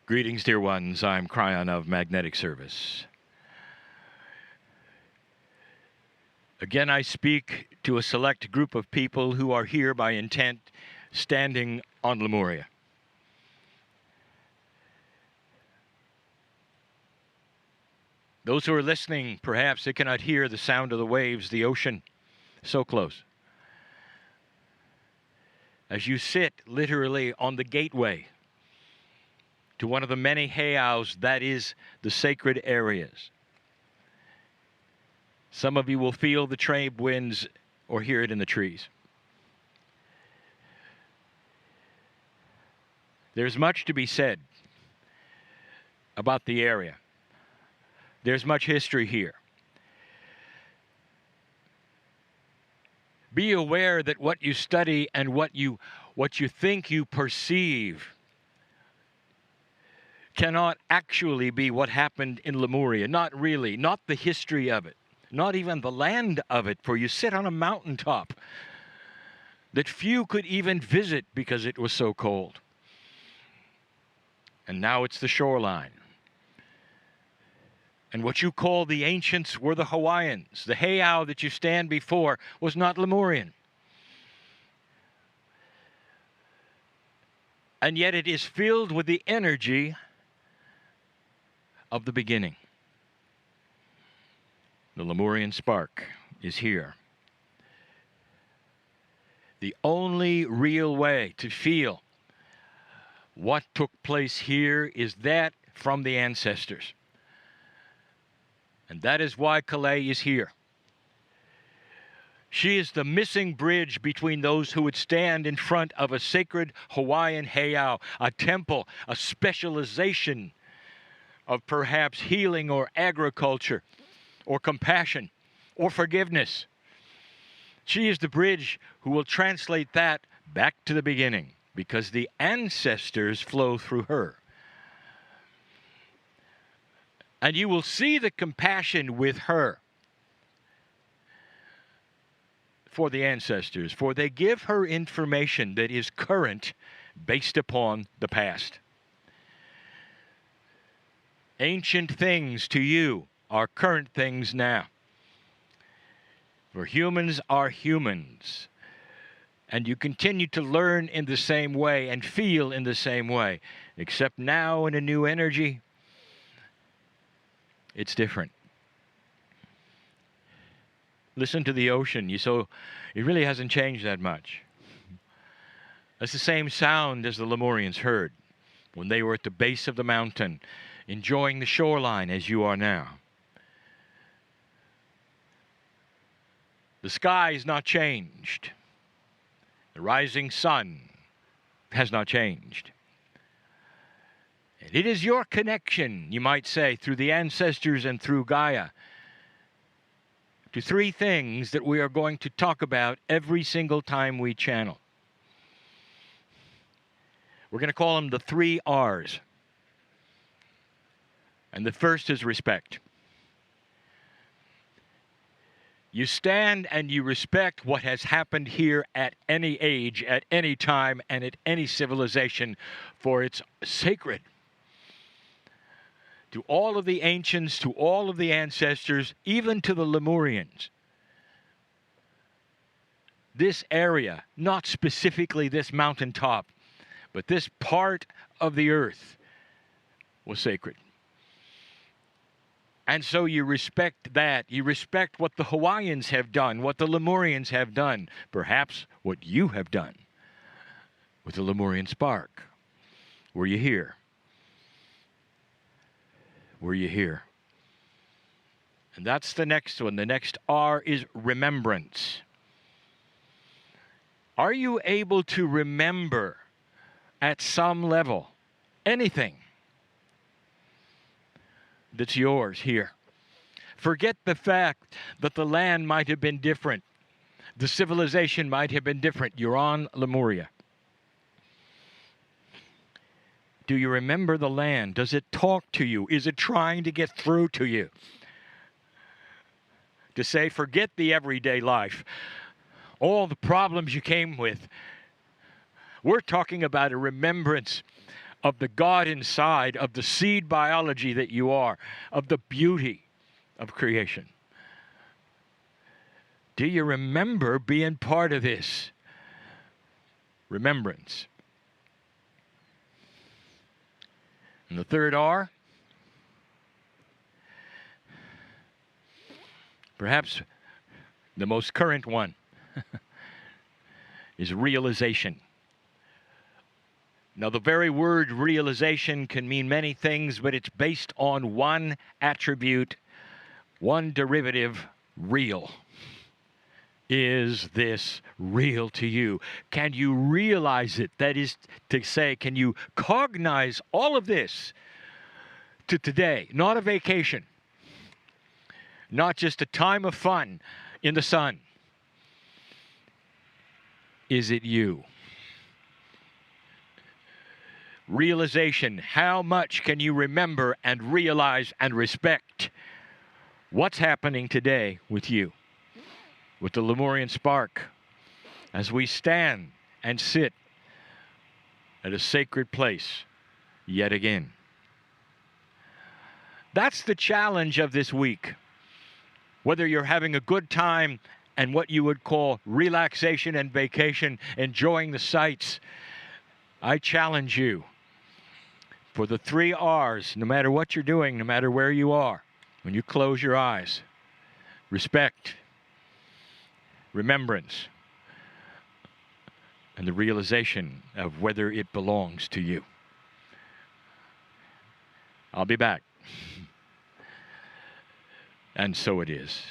Greetings, dear ones. I'm Kryon of Magnetic Service. Again, I speak to a select group of people who are here by intent, standing on Lemuria. Those who are listening, perhaps they cannot hear the sound of the waves, the ocean, so close. As you sit literally on the gateway to one of the many heiaus that is the sacred areas. Some of you will feel the trade winds or hear it in the trees. There's much to be said about the area. There's much history here. Be aware that what you study and what you think you perceive cannot actually be what happened in Lemuria. Not really. Not the history of it. Not even the land of it. For you sit on a mountaintop that few could even visit because it was so cold. And now it's the shoreline. And what you call the ancients were the Hawaiians. The heiau that you stand before was not Lemurian. And yet it is filled with the energy of the beginning. The Lemurian spark is here. The only real way to feel what took place here is that from the ancestors. And that is why Kale is here. She is the missing bridge between those who would stand in front of a sacred Hawaiian heiau, a temple, a specialization of perhaps healing or agriculture or compassion or forgiveness. She is the bridge who will translate that back to the beginning because the ancestors flow through her. And you will see the compassion with her for the ancestors, for they give her information that is current based upon the past. Ancient things to you are current things now. For humans are humans. And you continue to learn in the same way and feel in the same way. Except now in a new energy, it's different. Listen to the ocean. It really hasn't changed that much. That's the same sound as the Lemurians heard when they were at the base of the mountain, enjoying the shoreline as you are now. The sky has not changed. The rising sun has not changed. And it is your connection, you might say, through the ancestors and through Gaia, to three things that we are going to talk about every single time we channel. We're going to call them the 3 R's. And the first is respect. You stand and you respect what has happened here at any age, at any time, and at any civilization, for it's sacred. To all of the ancients, to all of the ancestors, even to the Lemurians. This area, not specifically this mountaintop, but this part of the earth was sacred. And so you respect that. You respect what the Hawaiians have done, what the Lemurians have done, perhaps what you have done with the Lemurian spark. Were you here? Were you here? And that's the next one. The next R is remembrance. Are you able to remember at some level anything that's yours here? Forget the fact that the land might have been different. The civilization might have been different. You're on Lemuria. Do you remember the land? Does it talk to you? Is it trying to get through to you? To say, forget the everyday life, all the problems you came with. We're talking about a remembrance of the God inside, of the seed biology that you are, of the beauty of creation? Do you remember being part of this? Remembrance. And the third R, perhaps the most current one, is realization. Now, the very word realization can mean many things, but it's based on one attribute, one derivative, real. Is this real to you? Can you realize it? That is to say, can you cognize all of this to today? Not a vacation, not just a time of fun in the sun. Is it you? Realization. How much can you remember and realize and respect what's happening today with you? With the Lemurian spark, as we stand and sit at a sacred place yet again. That's the challenge of this week. Whether you're having a good time and what you would call relaxation and vacation, enjoying the sights, I challenge you for the 3 R's, no matter what you're doing, no matter where you are, when you close your eyes: respect, remembrance, and the realization of whether it belongs to you. I'll be back. And so it is.